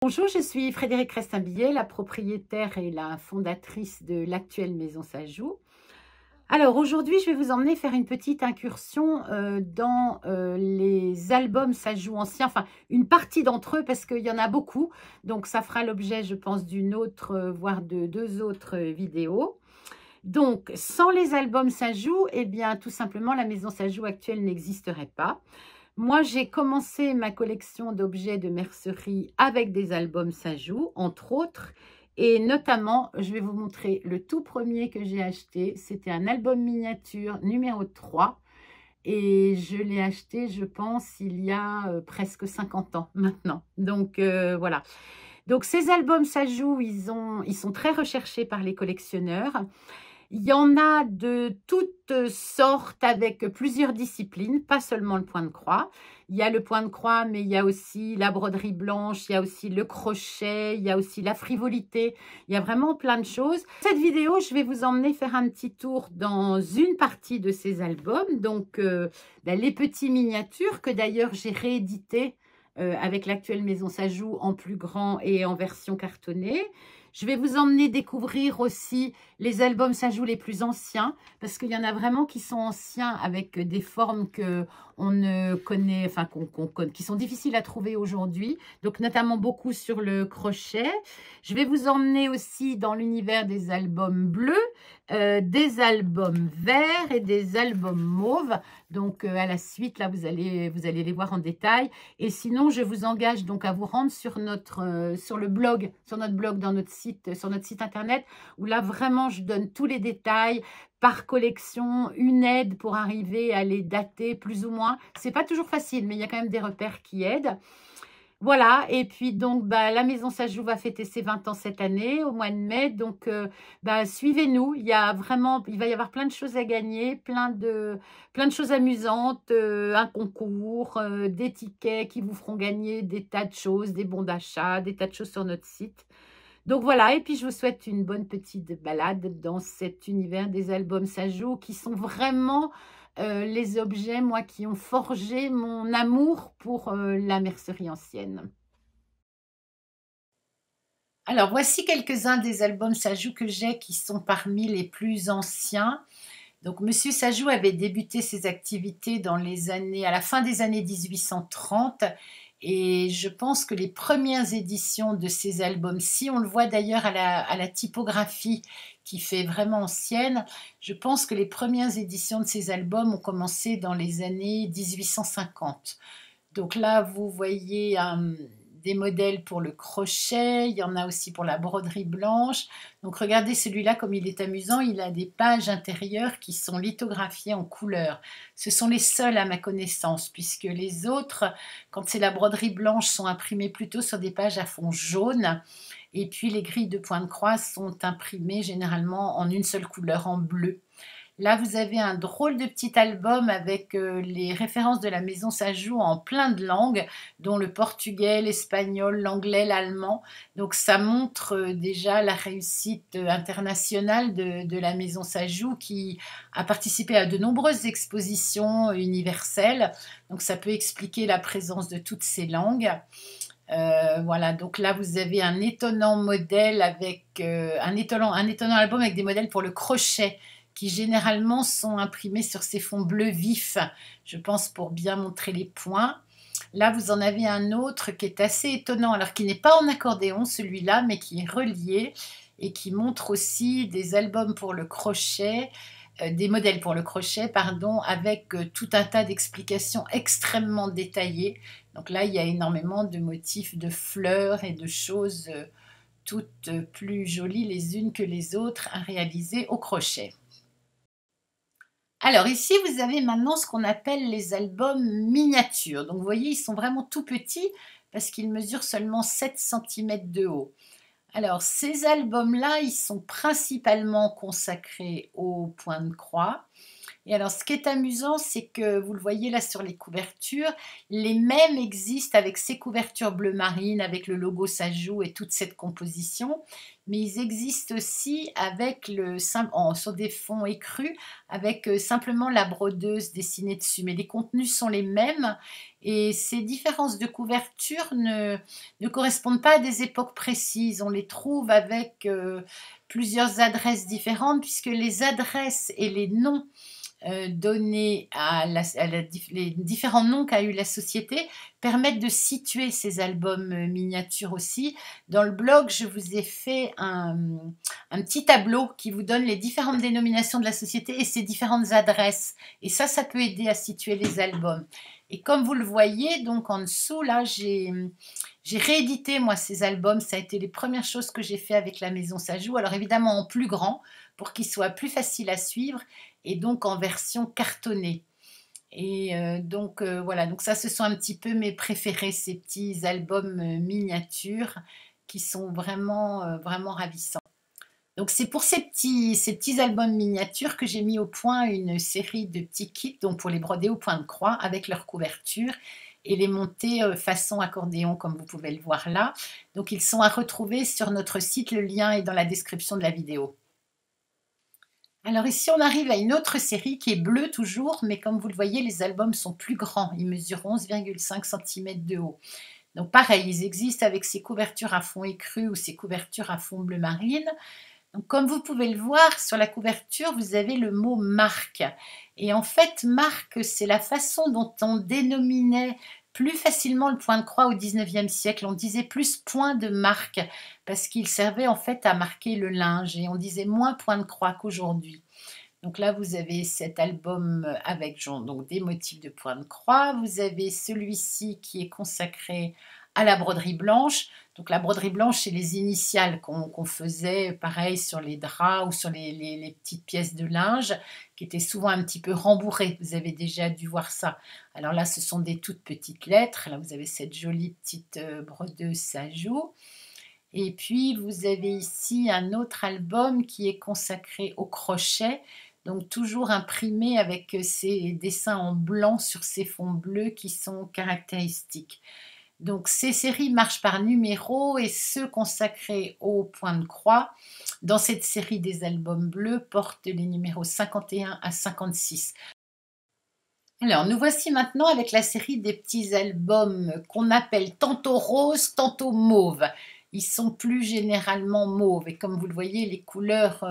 Bonjour, je suis Frédérique Restin-Billet, la propriétaire et la fondatrice de l'actuelle maison Sajou. Alors aujourd'hui, je vais vous emmener faire une petite incursion dans les albums Sajou anciens, enfin une partie d'entre eux parce qu'il y en a beaucoup. Donc ça fera l'objet, je pense, d'une autre, voire de deux autres vidéos. Donc sans les albums Sajou, eh bien tout simplement la maison Sajou actuelle n'existerait pas. Moi, j'ai commencé ma collection d'objets de mercerie avec des albums Sajou, entre autres. Et notamment, je vais vous montrer le tout premier que j'ai acheté. C'était un album miniature numéro 3. Et je l'ai acheté, je pense, il y a presque 50 ans maintenant. Donc, voilà. Donc, ces albums Sajou, ils sont très recherchés par les collectionneurs. Il y en a de toutes sortes avec plusieurs disciplines, pas seulement le point de croix. Il y a le point de croix, mais il y a aussi la broderie blanche, il y a aussi le crochet, il y a aussi la frivolité. Il y a vraiment plein de choses. Cette vidéo, je vais vous emmener faire un petit tour dans une partie de ces albums. Donc, les petits miniatures que d'ailleurs j'ai réédités avec l'actuelle maison Sajou en plus grand et en version cartonnée. Je vais vous emmener découvrir aussi les albums Sajou les plus anciens, parce qu'il y en a vraiment qui sont anciens avec des formes que on ne connaît, enfin qui sont difficiles à trouver aujourd'hui. Donc notamment beaucoup sur le crochet. Je vais vous emmener aussi dans l'univers des albums bleus, des albums verts et des albums mauves. Donc à la suite, là vous allez les voir en détail. Et sinon, je vous engage donc à vous rendre sur notre blog dans notre site, sur notre site internet, où là vraiment je donne tous les détails par collection, une aide pour arriver à les dater plus ou moins. C'est pas toujours facile, mais il y a quand même des repères qui aident. Voilà, et puis donc la maison Sajou va fêter ses 20 ans cette année, au mois de mai, donc suivez-nous, il va y avoir plein de choses à gagner, plein de choses amusantes, un concours, des tickets qui vous feront gagner des tas de choses, des bons d'achat, des tas de choses sur notre site. Donc voilà, et puis je vous souhaite une bonne petite balade dans cet univers des albums Sajou qui sont vraiment les objets, moi, qui ont forgé mon amour pour la mercerie ancienne. Alors, voici quelques-uns des albums Sajou que j'ai qui sont parmi les plus anciens. Donc, Monsieur Sajou avait débuté ses activités à la fin des années 1830. Et je pense que les premières éditions de ces albums-ci, on le voit d'ailleurs à la typographie qui fait vraiment ancienne, je pense que les premières éditions de ces albums ont commencé dans les années 1850. Donc là, vous voyez des modèles pour le crochet, il y en a aussi pour la broderie blanche. Donc regardez celui-là comme il est amusant, il a des pages intérieures qui sont lithographiées en couleur. Ce sont les seuls à ma connaissance, puisque les autres, quand c'est la broderie blanche, sont imprimées plutôt sur des pages à fond jaune. Et puis les grilles de point de croix sont imprimées généralement en une seule couleur, en bleu. Là, vous avez un drôle de petit album avec les références de la maison Sajou en plein de langues, dont le portugais, l'espagnol, l'anglais, l'allemand. Donc, ça montre déjà la réussite internationale de la maison Sajou qui a participé à de nombreuses expositions universelles. Donc, ça peut expliquer la présence de toutes ces langues. Voilà, donc là vous avez un étonnant modèle avec un étonnant album avec des modèles pour le crochet qui généralement sont imprimés sur ces fonds bleus vifs, je pense pour bien montrer les points. Là vous en avez un autre qui est assez étonnant, alors qui n'est pas en accordéon celui-là, mais qui est relié et qui montre aussi des albums pour le crochet, des modèles pour le crochet, pardon, avec tout un tas d'explications extrêmement détaillées. Donc là, il y a énormément de motifs de fleurs et de choses toutes plus jolies les unes que les autres à réaliser au crochet. Alors ici, vous avez maintenant ce qu'on appelle les albums miniatures. Donc vous voyez, ils sont vraiment tout petits parce qu'ils mesurent seulement 7 cm de haut. Alors ces albums-là, ils sont principalement consacrés au point de croix. Et alors, ce qui est amusant, c'est que vous le voyez là sur les couvertures, les mêmes existent avec ces couvertures bleu marine, avec le logo Sajou et toute cette composition, mais ils existent aussi avec sur des fonds écrus, avec simplement la brodeuse dessinée dessus. Mais les contenus sont les mêmes et ces différences de couverture ne correspondent pas à des époques précises. On les trouve avec plusieurs adresses différentes, puisque les adresses et les noms donnés les différents noms qu'a eu la société permettent de situer ces albums miniatures aussi. Dans le blog, je vous ai fait un petit tableau qui vous donne les différentes dénominations de la société et ses différentes adresses. Et ça peut aider à situer les albums. Et comme vous le voyez, donc en dessous, là, j'ai réédité, moi, ces albums. Ça a été les premières choses que j'ai fait avec la Maison Sajou. Alors, évidemment, en plus grand, pour qu'il soit plus facile à suivre, et donc en version cartonnée. Et voilà, donc ça, ce sont un petit peu mes préférés, ces petits albums miniatures qui sont vraiment, vraiment ravissants. Donc c'est pour ces petits albums miniatures que j'ai mis au point une série de petits kits, donc pour les broder au point de croix avec leur couverture et les monter façon accordéon comme vous pouvez le voir là. Donc ils sont à retrouver sur notre site, le lien est dans la description de la vidéo. Alors ici, on arrive à une autre série qui est bleue toujours, mais comme vous le voyez, les albums sont plus grands. Ils mesurent 11,5 cm de haut. Donc pareil, ils existent avec ces couvertures à fond écru ou ces couvertures à fond bleu marine. Donc comme vous pouvez le voir, sur la couverture, vous avez le mot marque. Et en fait, marque, c'est la façon dont on dénominait plus facilement le point de croix au 19e siècle. On disait plus point de marque parce qu'il servait en fait à marquer le linge et on disait moins point de croix qu'aujourd'hui. Donc là, vous avez cet album avec donc, des motifs de point de croix. Vous avez celui-ci qui est consacré à la broderie blanche. Donc la broderie blanche, c'est les initiales qu'on faisait, pareil, sur les draps ou sur les petites pièces de linge, qui étaient souvent un petit peu rembourrées. Vous avez déjà dû voir ça. Alors là, ce sont des toutes petites lettres. Là, vous avez cette jolie petite brodeuse Sajou. Et puis, vous avez ici un autre album qui est consacré au crochet. Donc, toujours imprimé avec ces dessins en blanc sur ces fonds bleus qui sont caractéristiques. Donc, ces séries marchent par numéro et ceux consacrés au point de croix, dans cette série des albums bleus, portent les numéros 51 à 56. Alors, nous voici maintenant avec la série des petits albums qu'on appelle tantôt rose, tantôt mauve. Ils sont plus généralement mauves et comme vous le voyez, les couleurs,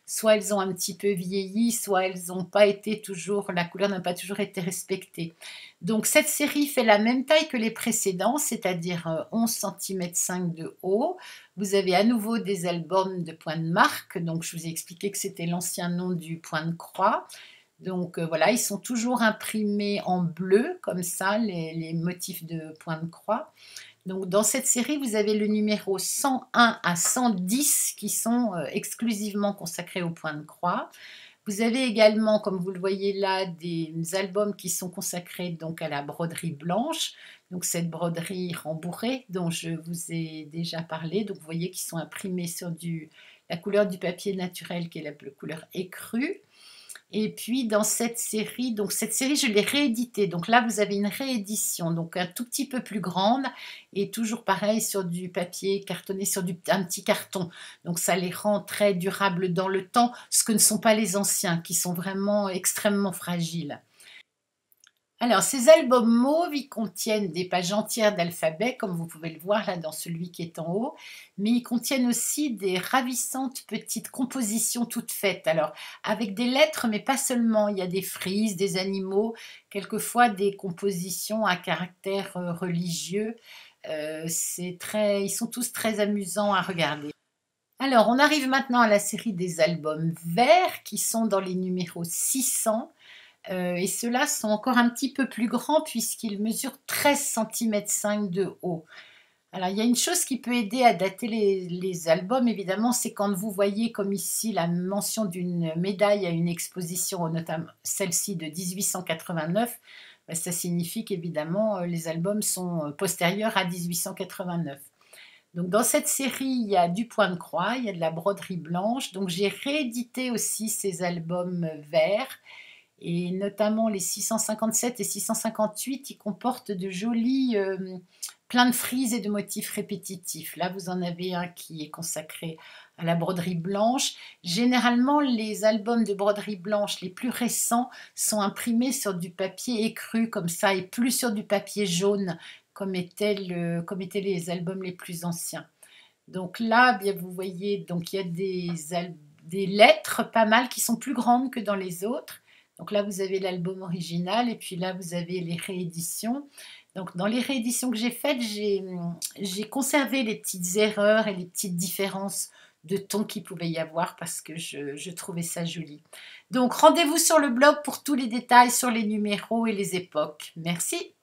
soit elles ont un petit peu vieilli, soit elles n'ont pas été toujours, la couleur n'a pas toujours été respectée. Donc cette série fait la même taille que les précédents, c'est-à-dire 11 cm 5 de haut. Vous avez à nouveau des albums de point de marque, donc je vous ai expliqué que c'était l'ancien nom du point de croix. Donc voilà, ils sont toujours imprimés en bleu, comme ça, les motifs de point de croix. Donc dans cette série, vous avez le numéro 101 à 110 qui sont exclusivement consacrés au point de croix. Vous avez également, comme vous le voyez là, des albums qui sont consacrés donc à la broderie blanche. Donc cette broderie rembourrée dont je vous ai déjà parlé. Donc vous voyez qu'ils sont imprimés sur la couleur du papier naturel qui est la couleur écrue. Et puis dans cette série, je l'ai rééditée. Donc là, vous avez une réédition, donc un tout petit peu plus grande et toujours pareil sur du papier cartonné, sur un petit carton. Donc ça les rend très durables dans le temps, ce que ne sont pas les anciens, qui sont vraiment extrêmement fragiles. Alors, ces albums mauves, ils contiennent des pages entières d'alphabet, comme vous pouvez le voir là dans celui qui est en haut, mais ils contiennent aussi des ravissantes petites compositions toutes faites. Alors, avec des lettres, mais pas seulement. Il y a des frises, des animaux, quelquefois des compositions à caractère religieux. Ils sont tous très amusants à regarder. Alors, on arrive maintenant à la série des albums verts qui sont dans les numéros 600. Et ceux-là sont encore un petit peu plus grands puisqu'ils mesurent 13 cm 5 de haut. Alors, il y a une chose qui peut aider à dater les albums, évidemment, c'est quand vous voyez comme ici la mention d'une médaille à une exposition, notamment celle-ci de 1889, ben, ça signifie qu'évidemment les albums sont postérieurs à 1889. Donc dans cette série, il y a du point de croix, il y a de la broderie blanche, donc j'ai réédité aussi ces albums verts. et notamment les 657 et 658, ils comportent de jolis plein de frises et de motifs répétitifs. Là, vous en avez un qui est consacré à la broderie blanche. Généralement, les albums de broderie blanche les plus récents sont imprimés sur du papier écru comme ça et plus sur du papier jaune comme étaient les albums les plus anciens. Donc là, bien, vous voyez, donc il y a des lettres pas mal qui sont plus grandes que dans les autres. Donc là, vous avez l'album original et puis là, vous avez les rééditions. Donc dans les rééditions que j'ai faites, j'ai conservé les petites erreurs et les petites différences de ton qu'il pouvait y avoir parce que je trouvais ça joli. Donc rendez-vous sur le blog pour tous les détails sur les numéros et les époques. Merci.